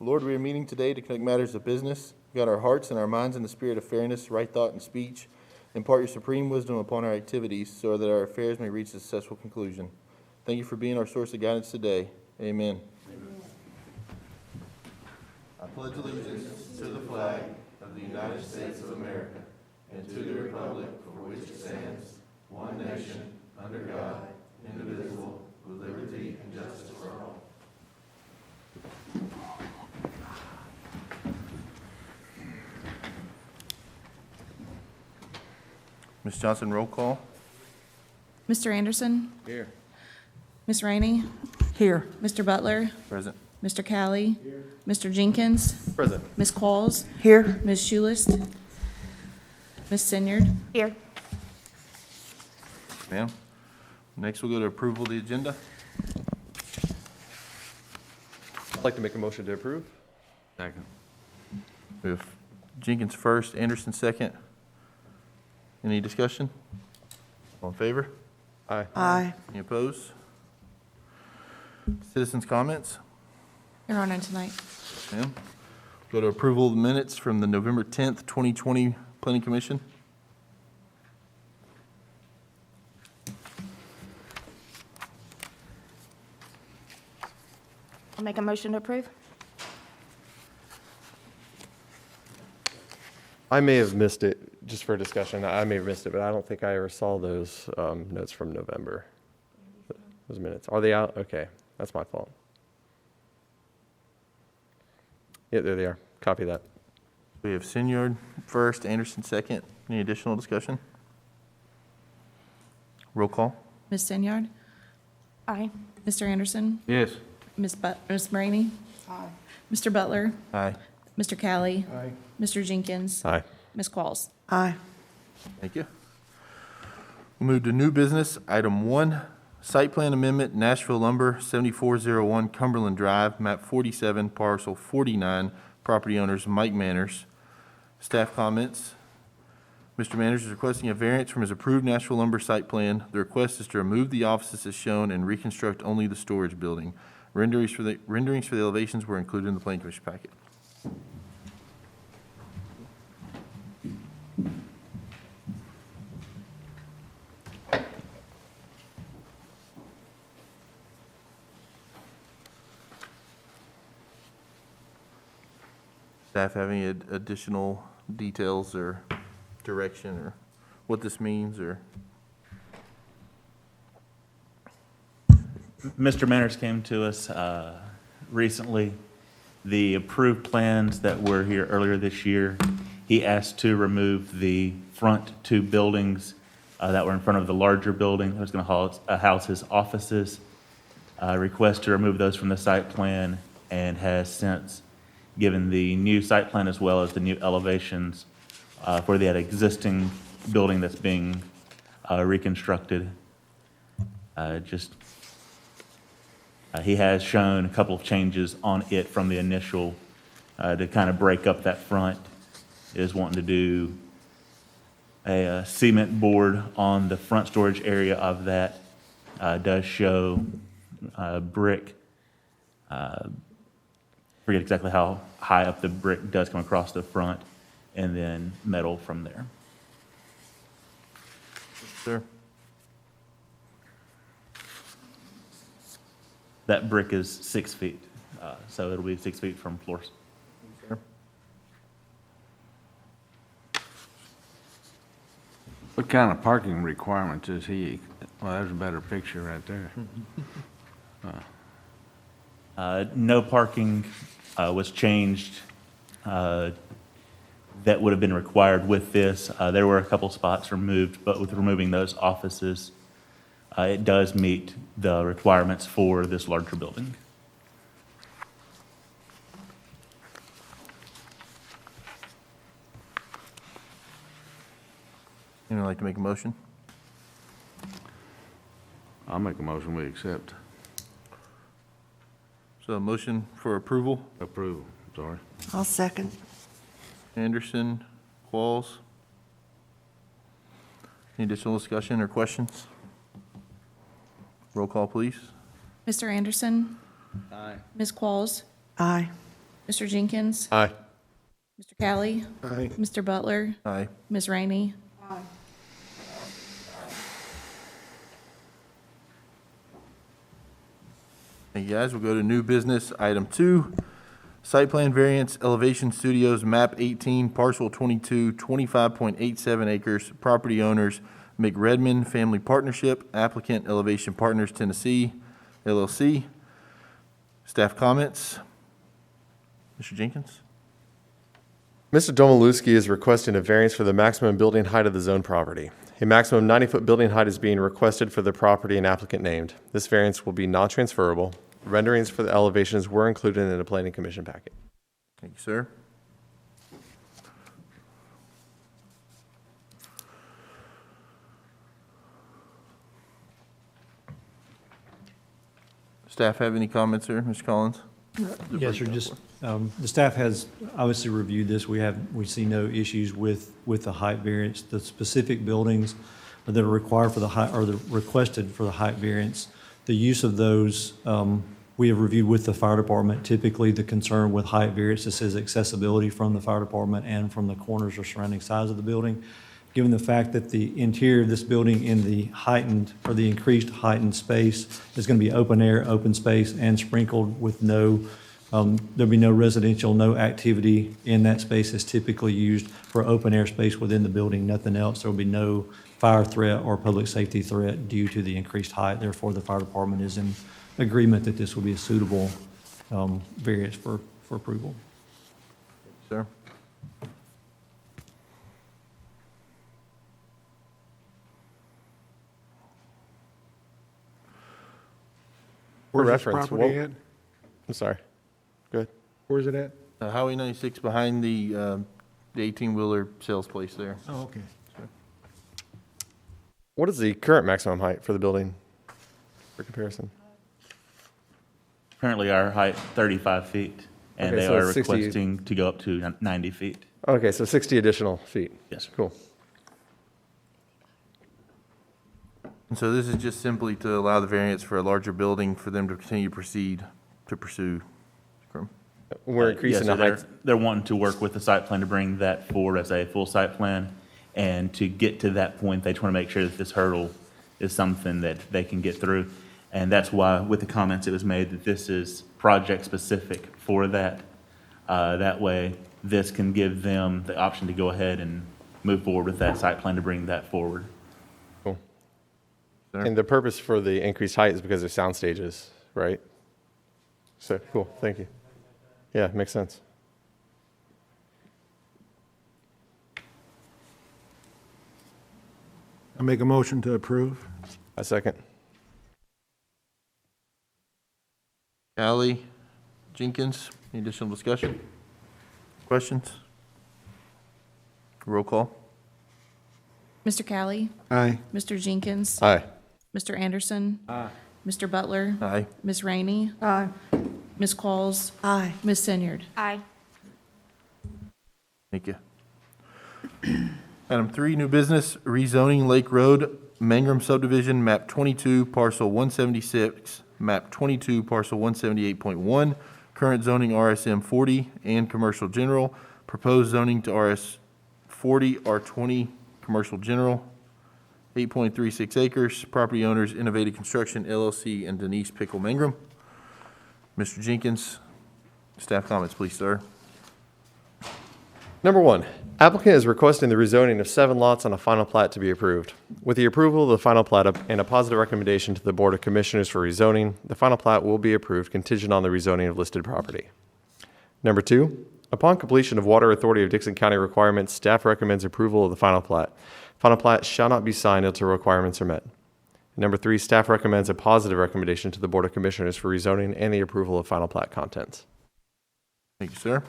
Lord, we are meeting today to conduct matters of business. Guide our hearts and our minds in the spirit of fairness, right thought, and speech. Impart your supreme wisdom upon our activities so that our affairs may reach a successful conclusion. Thank you for being our source of guidance today. Amen. I pledge allegiance to the flag of the United States of America and to the republic for which it stands, one nation, under God, indivisible, with liberty and justice for all. Ms. Johnson, roll call. Mr. Anderson? Here. Ms. Rainey? Here. Mr. Butler? Present. Mr. Callie? Mr. Jenkins? Present. Ms. Qualls? Here. Ms. Schulist? Ms. Senyard? Here. Ma'am. Next, we'll go to approval of the agenda. I'd like to make a motion to approve. Second. We have Jenkins first, Anderson second. Any discussion? All in favor? Aye. Aye. Any opposed? Citizens' comments? There are none tonight. Ma'am. Go to approval of the minutes from the November 10th, 2020 Planning Commission. I'll make a motion to approve. I may have missed it, just for discussion, I may have missed it, but I don't think I ever saw those notes from November. Those minutes, are they out? Okay, that's my fault. Yeah, there they are, copy that. We have Senyard first, Anderson second. Any additional discussion? Roll call. Ms. Senyard? Aye. Mr. Anderson? Yes. Ms. Rainey? Aye. Mr. Butler? Aye. Mr. Callie? Mr. Jenkins? Aye. Ms. Qualls? Aye. Thank you. We'll move to new business. Item 1, site plan amendment, Nashville Lumber, 7401 Cumberland Drive, map 47, parcel 49, property owners Mike Manners. Staff comments. Mr. Manners is requesting a variance from his approved Nashville Lumber site plan. The request is to remove the offices as shown and reconstruct only the storage building. Renderings for the elevations were included in the Planning Commission packet. Staff have any additional details or direction or what this means or? Mr. Manners came to us recently. The approved plans that were here earlier this year, he asked to remove the front two buildings that were in front of the larger building that was going to house his offices. Request to remove those from the site plan and has since given the new site plan as well as the new elevations for that existing building that's being reconstructed. He has shown a couple of changes on it from the initial to kind of break up that front. Is wanting to do a cement board on the front storage area of that. Does show brick. Forget exactly how high up the brick does come across the front, and then metal from there. Sir? That brick is 6 feet, so it'll be 6 feet from floors. Sir? What kind of parking requirements is he? Well, there's a better picture right there. No parking was changed that would have been required with this. There were a couple spots removed, but with removing those offices, it does meet the requirements for this larger building. Anyone like to make a motion? I'll make a motion, we accept. So a motion for approval, Approve, sorry. I'll second. Anderson, Qualls. Any additional discussion or questions? Roll call, please. Mr. Anderson? Aye. Ms. Qualls? Aye. Mr. Jenkins, Aye. Mr. Callie, Aye. Mr. Butler, Aye. Ms. Rainey. Thank you, guys. We'll go to new business, item 2, site plan variance, Elevation Studios, map 18, parcel 22, 25.87 acres, property owners, McRedmond Family Partnership, applicant Elevation Partners Tennessee, LLC. Staff comments? Mr. Jenkins? Mr. Domalewski is requesting a variance for the maximum building height of the zone property. A maximum 90-foot building height is being requested for the property and applicant named. This variance will be non-transferable. Renderings for the elevations were included in the planning commission packet. Thank you, sir. Staff have any comments, sir? Mr. Collins? Yes, sir, just, the staff has obviously reviewed this. We see no issues with the height variance. The specific buildings that are required for the height, or the requested for the height variance, the use of those, we have reviewed with the fire department. Typically, the concern with height variances is accessibility from the fire department and from the corners or surrounding sides of the building. Given the fact that the interior of this building in the heightened, or the increased heightened space is going to be open air, open space, and sprinkled with no, there'll be no residential, no activity in that space is typically used for open air space within the building, nothing else. There will be no fire threat or public safety threat due to the increased height. Therefore, the fire department is in agreement that this will be a suitable variance for approval. Sir? For Where's this reference, property what- at? I'm sorry. Go ahead. Where's it at? Highway 96 behind the 18-wheeler sales place there. Oh, okay. What is the current maximum height for the building for comparison? Currently, our height 35 feet, and Okay, they so are 60 requesting to go up to 90 feet. Okay, so 60 additional feet. Yes, sir. Cool. And so this is just simply to allow the variance for a larger building for them to continue to pursue. Correct? We're Yes, increasing sir, the height. they're wanting to work with the site plan to bring that forward as a full site plan. And to get to that point, they just want to make sure that this hurdle is something that they can get through. And that's why, with the comments, it was made that this is project-specific for that. That way, this can give them the option to go ahead and move forward with that site plan to bring that forward. Cool. Sir? And the purpose for the increased height is because of sound stages, right? So, cool, thank you. Yeah, makes sense. I make a motion to approve. A second. Callie, Jenkins, any additional discussion? Questions? Roll call. Mr. Callie, Aye. Mr. Jenkins, Aye. Mr. Anderson. Mr. Butler, Aye. Ms. Rainey, Aye. Ms. Qualls, Aye. Ms. Senyard. Aye. Thank you. Item 3, new business, rezoning Lake Road, Mangrum subdivision, map 22, parcel 176, map 22, parcel 178.1, current zoning RSM 40 and commercial general, proposed zoning to RS 40, R20, commercial general, 8.36 acres, property owners Innovative Construction LLC and Denise Pickle Mangrum. Mr. Jenkins, staff comments, please, sir. Number 1, applicant is requesting the rezoning of 7 lots on a final plat to be approved. With the approval of the final plat and a positive recommendation to the Board of Commissioners for rezoning, the final plat will be approved contingent on the rezoning of listed property. Number 2, upon completion of Water Authority of Dixon County requirements, staff recommends approval of the final plat. Final plat shall not be signed until requirements are met. Number 3, staff recommends a positive recommendation to the Board of Commissioners for rezoning and the approval of final plat contents. Thank you, sir.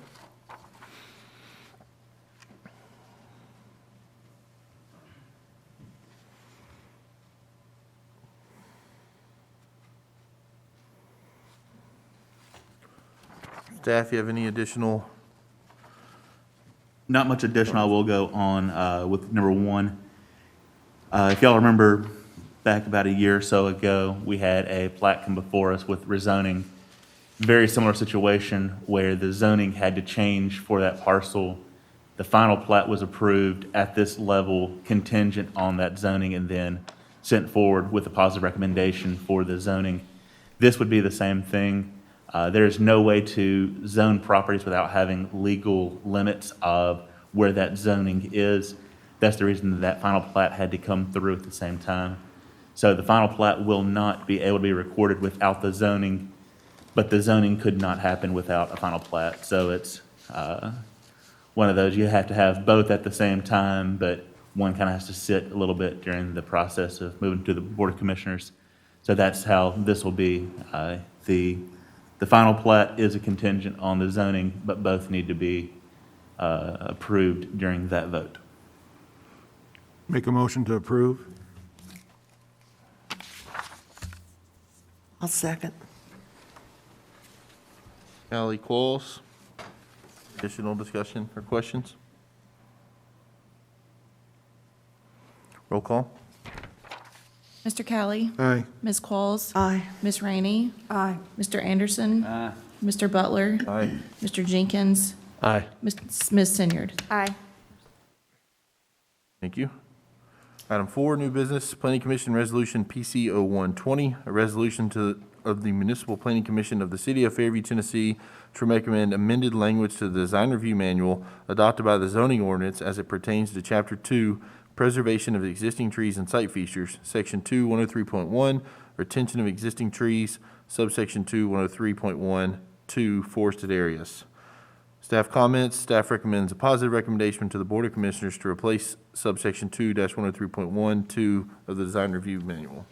Staff, you have any additional? Not much additional. I will go on with number 1. If y'all remember, back about a year or so ago, we had a plat come before us with rezoning very similar situation where the zoning had to change for that parcel. The final plat was approved at this level contingent on that zoning and then sent forward with a positive recommendation for the zoning. This would be the same thing. There is no way to zone properties without having legal limits of where that zoning is. That's the reason that that final plat had to come through at the same time. So the final plat will not be able to be recorded without the zoning, but the zoning could not happen without a final plat. So it's one of those, you have to have both at the same time, but one kind of has to sit a little bit during the process of moving to the Board of Commissioners. So that's how this will be. The final plat is a contingent on the zoning, but both need to be approved during that vote. Make a motion to approve? I'll second. Callie Qualls. Additional discussion or questions? Roll call. Mr. Kelly, Aye. Ms. Qualls, Aye. Ms. Rainey, Aye. Mr. Anderson, Aye. Mr. Butler, Aye. Mr. Jenkins, Aye. Ms. Sinyard. Aye. Thank you. Item 4, new business, Planning Commission Resolution PC 0120, a resolution of the Municipal Planning Commission of the City of Fairview, Tennessee, to recommend amended language to the Design Review Manual adopted by the zoning ordinance as it pertains to Chapter 2, Preservation of Existing Trees and Site Features, Section 2, 103.1, Retention of Existing Trees, Subsection 2, 103.1, Forested Areas. Staff comments, staff recommends a positive recommendation to the Board of Commissioners to replace subsection 2-103.12 of the Design Review Manual.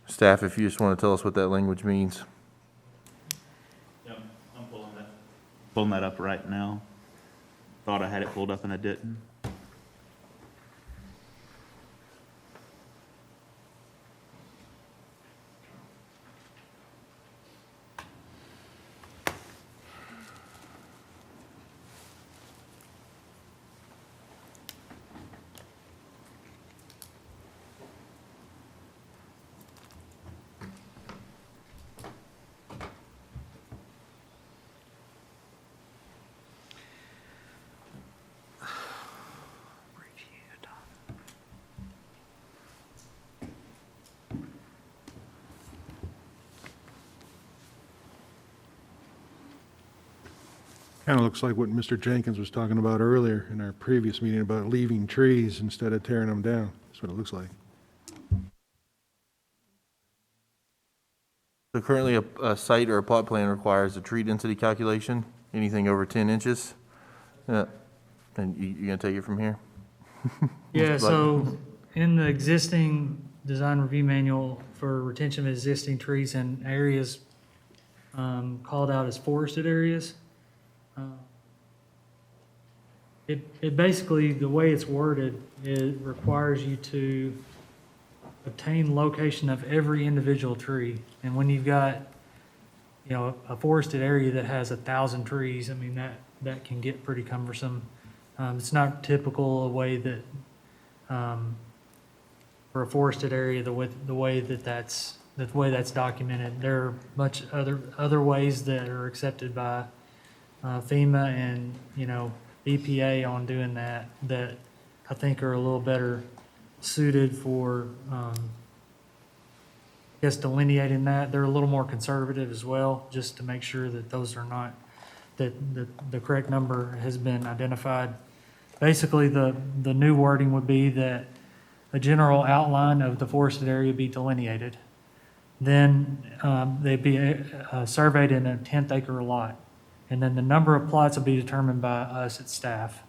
Staff, if you just want to tell us what that language means. Yep, I'm pulling that up right now. Thought I had it pulled up and I didn't. Kind of looks like what Mr. Jenkins was talking about earlier in our previous meeting about leaving trees instead of tearing them down. That's what it looks like. So currently, a site or a plot plan requires a tree density calculation, anything over 10 inches. And you're going to take it from here? Yeah, Mr. so in the existing design review manual for retention of existing trees in areas called out as forested areas, it basically, the way it's worded, it requires you to obtain location of every individual tree. And when you've got, you know, a forested area that has 1,000 trees, I mean, that can get pretty cumbersome. It's not typical a way that, for a forested area, the way that's documented. There are much other ways that are accepted by FEMA and, you know, EPA on doing that I think are a little better suited for, I guess, delineating that. They're a little more conservative as well, just to make sure that those are not, that the correct number has been identified. Basically, the new wording would be that a general outline of the forested area be delineated. Then they'd be surveyed in a 10th acre lot. And then the number of plots will be determined by us at staff.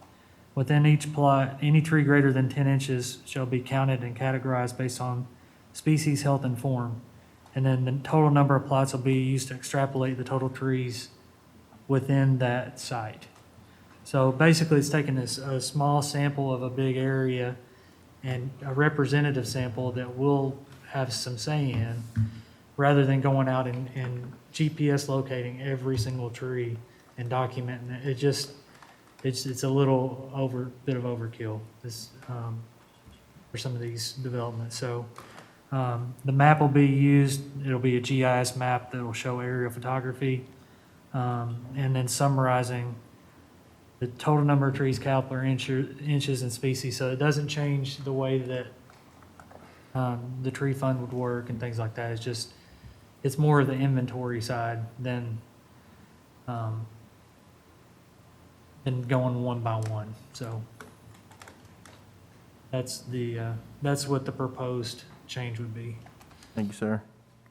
Within each plot, any tree greater than 10 inches shall be counted and categorized based on species, health, and form. And then the total number of plots will be used to extrapolate the total trees within that site. So basically, it's taking a small sample of a big area and a representative sample that we'll have some say in, rather than going out and GPS locating every single tree and documenting it. It's a little bit of overkill for some of these developments. So the map will be used it'll be a GIS map that'll show aerial photography, and then summarizing the total number of trees, caliper, inches, and species, so it doesn't change the way that the tree fund would work and things like that. It's just, it's more of the inventory side than going one by one. So that's what the proposed change would be. Thank you, sir.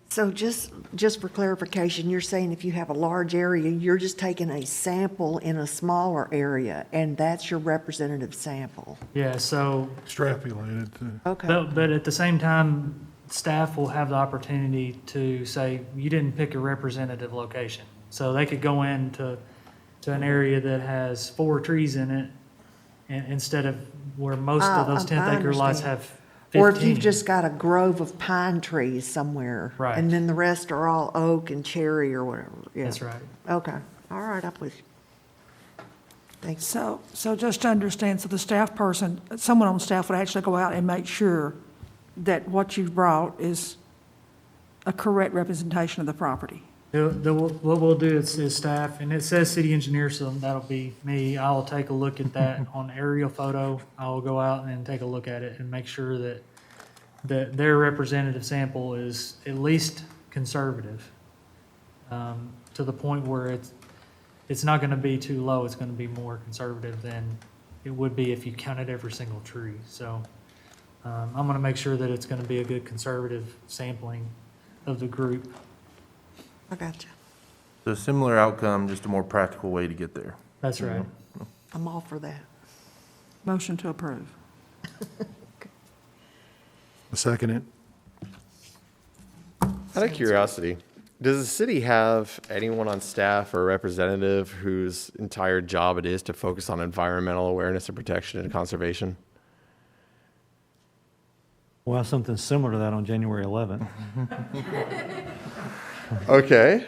So just for clarification, you're saying if you have a large area, you're just taking a sample in a smaller area, and that's your representative sample? Yeah, so, Extrapolated to, Okay. but at the same time, staff will have the opportunity to say, you didn't pick a representative location. So they could go into an area that has 4 trees in it, and instead of where most of those I 10th acre lots understand. have 15. Or if you've just got a grove of pine trees somewhere. Right. And then the rest are all oak and cherry or whatever. Yeah. That's right. Okay, all right, I'm with you. Thanks. So just to understand, so the staff person, someone on staff would actually go out and make sure that what you've brought is a correct representation of the property? What we'll do is staff, and it says city engineer, so that'll be me. I'll take a look at that on aerial photo. I'll go out and take a look at it and make sure that their representative sample is at least conservative, to the point where it's not gonna be too low. It's gonna be more conservative than it would be if you counted every single tree. So, I'm gonna make sure that it's gonna be a good conservative sampling of the group. I got you. So a similar outcome, just a more practical way to get there. That's right. I'm all for that. Motion to approve. a second it. Out of curiosity, does the city have anyone on staff or a representative whose entire job it is to focus on environmental awareness and protection and conservation? We'll have something similar to that on January 11th. Okay,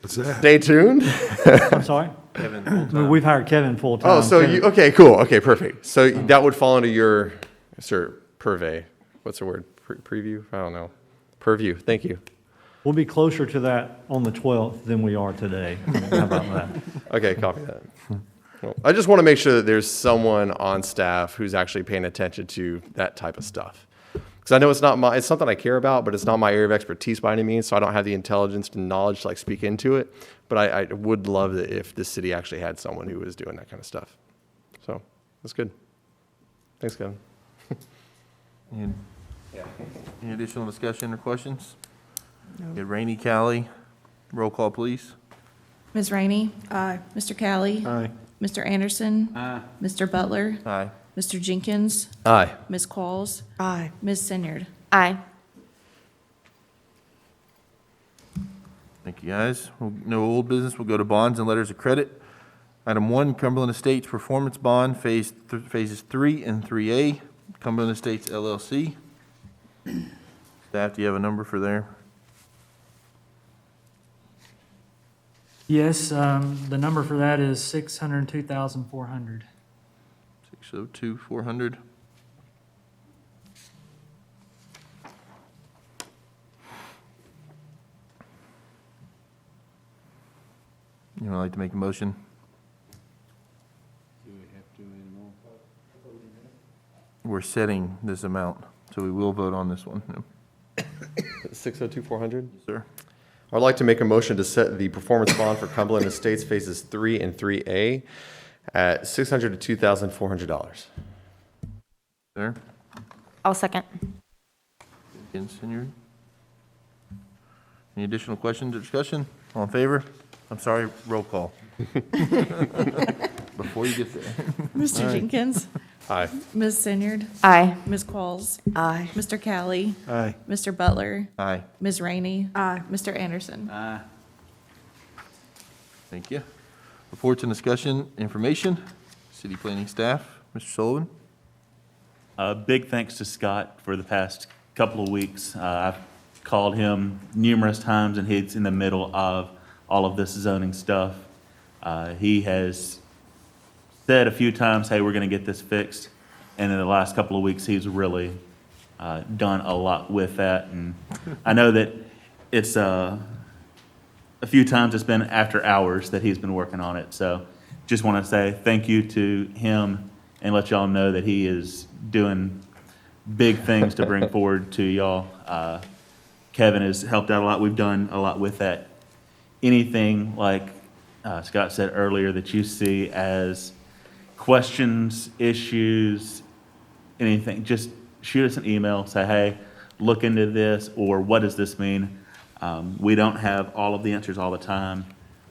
What's that? stay tuned. I'm sorry? Kevin, We've hired Kevin full-time. Oh, so Kevin- you, okay, cool, okay, perfect. So that would fall under your, sir, purvey. What's the word? Preview? I don't know. Purview, thank you. We'll be closer to that on the 12th than we are today. How about that? Okay, copy that. Well, I just want to make sure that there's someone on staff who's actually paying attention to that type of stuff. Because I know it's something I care about, but it's not my area of expertise by any means, so I don't have the intelligence and knowledge to like speak into it. But I would love it if the city actually had someone who was doing that kind of stuff. So, that's good. Thanks, Kevin. Any additional discussion or questions? Get Rainey, Callie, roll call, please. Ms. Rainey? Aye. Mr. Callie? Aye. Mr. Anderson? Mr. Butler? Aye. Mr. Jenkins? Aye. Ms. Qualls? Aye. Ms. Senyard? Aye. Thank you, guys. No old business. We'll go to bonds and letters of credit. Item 1, Cumberland Estates Performance Bond, Phases 3 and 3A, Cumberland Estates LLC. Staff, do you have a number for there? Yes, the number for that is 602,400. 602-400. You would like to make a motion? We're setting this amount, so we will vote on this one. No. 602-400? Sir? I'd like to make a motion to set the performance bond for Cumberland Estates Phases 3 and 3A at $602,400. to $2,400. Sir? I'll second. Jenkins, Senyard? Any additional questions or discussion? All in favor? I'm sorry, roll call. Before you get there. Mr. Jenkins? Aye. Ms. Senyard? Aye. Ms. Qualls? Aye. Mr. Callie? Aye. Mr. Butler? Aye. Ms. Rainey? Aye. Mr. Anderson? Thank you. Reports and discussion, information, city planning staff, Mr. Sullivan. Big thanks to Scott for the past couple of weeks. I've called him numerous times, and he's in the middle of all of this zoning stuff. He has said a few times, hey, we're going to get this fixed. And in the last couple of weeks, he's really done a lot with that. And I know that it's, a few times it's been after hours that he's been working on it. So just want to say thank you to him and let y'all know that he is doing big things to bring forward to y'all. Kevin has helped out a lot. We've done a lot with that. Anything like Scott said earlier that you see as questions, issues, anything, just shoot us an email, say, hey, look into this, or what does this mean? We don't have all of the answers all the time,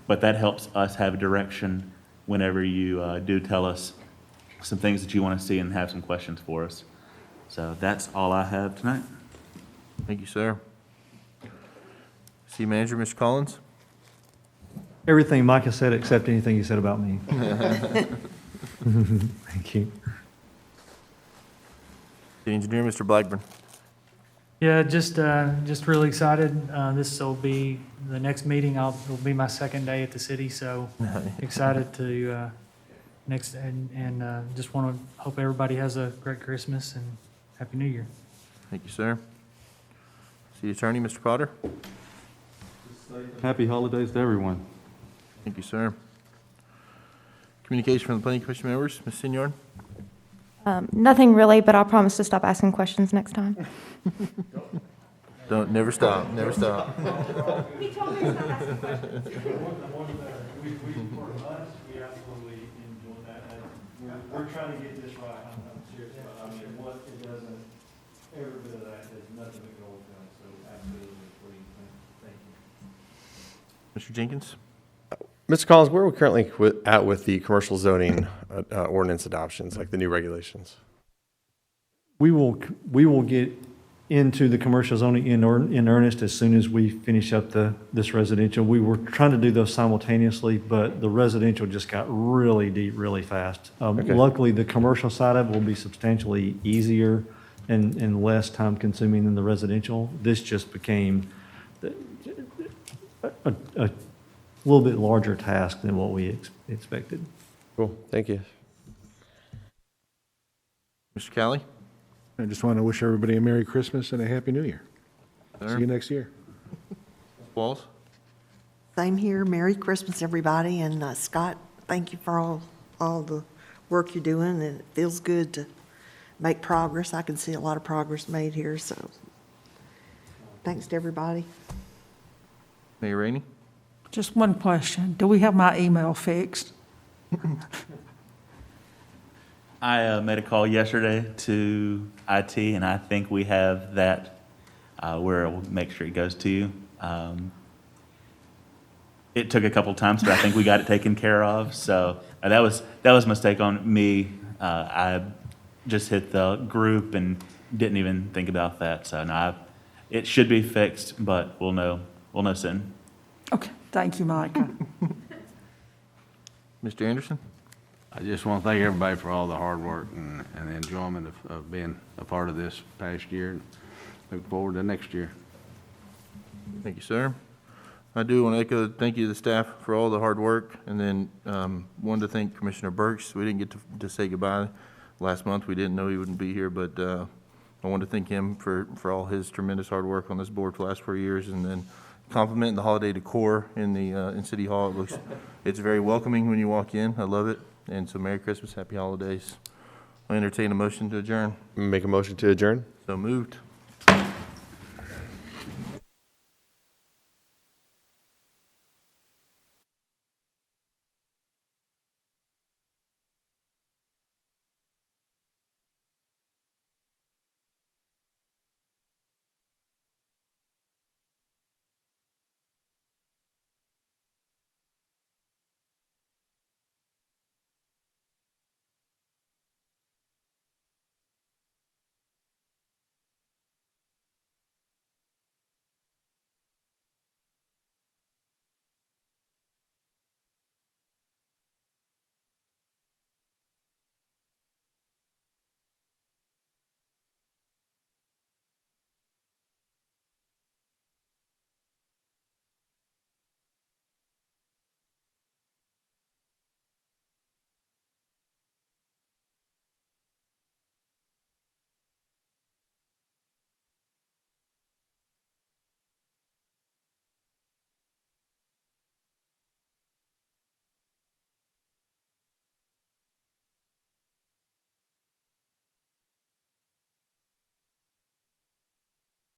but that helps us have direction whenever you do tell us some things that you want to see and have some questions for us. So that's all I have tonight. Thank you, sir. City Manager, Mr. Collins? Everything Micah said except anything he said about me. Thank you. City Engineer, Mr. Blackburn? Yeah, just really excited. This will be, the next meeting, it'll be my second day at the city, so excited to, just want to hope everybody has a great Christmas and Happy New Year. Thank you, sir. City Attorney, Mr. Potter? Happy holidays to everyone. Thank you, sir. Communication from the Planning Commission members, Ms. Sinyard? Nothing really, but I'll promise to stop asking questions next time. Don't, never stop, never stop. We absolutely enjoy that. We're trying to get this right. I'm serious about it. I mean, what it doesn't, every bit of that, there's nothing that goes on, so absolutely, please, thank you. Mr. Jenkins? Mr. Collins, where are we currently at with the commercial zoning ordinance adoptions, like the new regulations? We will get into the commercial zoning in earnest as soon as we finish up this residential. We were trying to do those simultaneously, but the residential just got really deep, really fast. Okay. Luckily, the commercial side of it will be substantially easier and less time consuming than the residential. This just became a little bit larger task than what we expected. Cool, thank you. Mr. Kelly? I just want to wish everybody a Merry Christmas and a Happy New Year. Sir? See you next year. Walls? Same here. Merry Christmas, everybody. And Scott, thank you for all the work you're doing. And it feels good to make progress. I can see a lot of progress made here, so thanks to everybody. Mayor Rainey? Just one question. Do we have my email fixed? I made a call yesterday to IT, and I think we have that where we'll make sure it goes to you. It took a couple times, but I think we got it taken care of. So that was a mistake on me. I just hit the group and didn't even think about that. So no, it should be fixed, but we'll know soon. Okay, thank you, Micah. Mr. Anderson? I just want to thank everybody for all the hard work and the enjoyment of being a part of this past year. Look forward to next year. Thank you, sir. I do want to echo, thank you to the staff for all the hard work, and then wanted to thank Commissioner Burks. We didn't get to say goodbye last month. We didn't know he wouldn't be here, but I want to thank him for all his tremendous hard work on this board for the last 4 years, and then compliment the holiday decor in the in City Hall. It's very welcoming when you walk in. I love it. And so Merry Christmas, Happy Holidays. I entertain a motion to adjourn. Make a motion to adjourn? So moved.